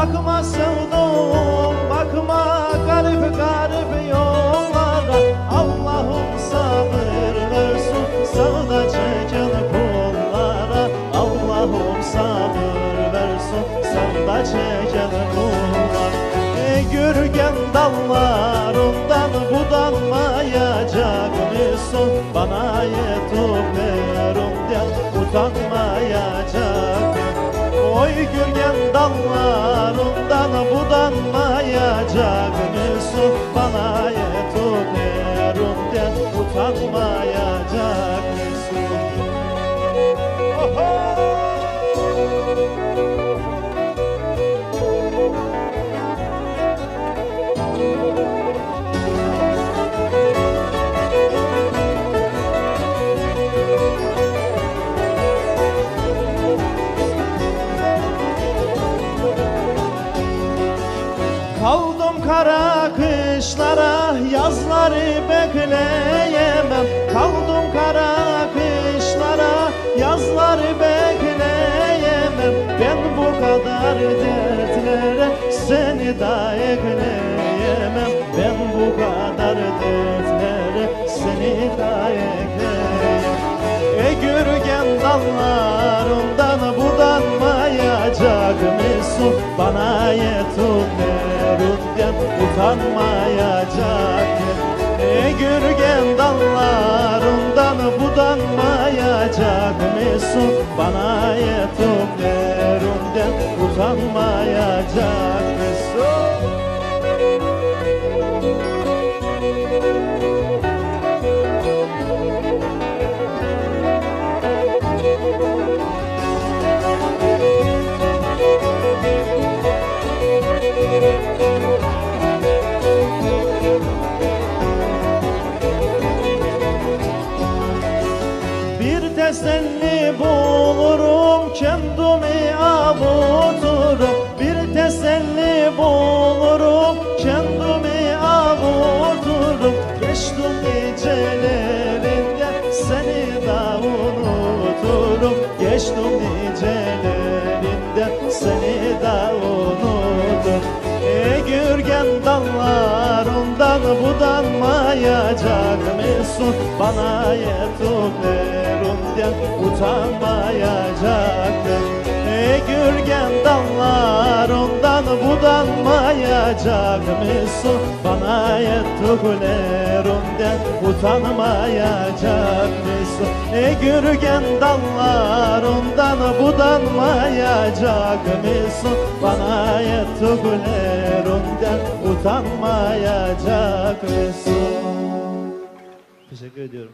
Bakma sevdum, bakma garip garip yollara. Allah'ım sabır versin sevda çeken kullara. Allah'ım sabır versin sevda çeken kullara. Gürgen dallarından budanmayacak mısın? Bana yetuberum diye utanmayacak. Oy gürgen dallarından budanmayacak mısın? Bana yetuberum diye utanmayacak mısın? Oho! Kaldım kara kışlara, yazları bekleyemem. Kaldım kara kışlara, yazları bekleyemem. Ben bu kadar dertlere seni de ekleyemem. Ben bu kadar dertlere seni de ekleyemem. Gürgen dallarından budanmayacak mısın? Bana yetuberunden utanmayacak. Gürgen dallarından budanmayacak mısın? Bana yetuberunden utanmayacak mısın? Bir teselli bulurum, kendimi avuturum. Bir teselli bulurum, kendimi avuturum. Geçtim nicelerinden, seni de unuturum. Geçtim nicelerinden, seni de unuturum. Gürgen dallarından budanmayacak mısın? Bana yetuberunden utanmayacak. Gürgen dallarından budanmayacak mısın? Bana yetuberunden utanmayacak mısın? Gürgen dallarından budanmayacak mısın? Bana yetuberunden utanmayacak mısın? Teşekkür ediyorum.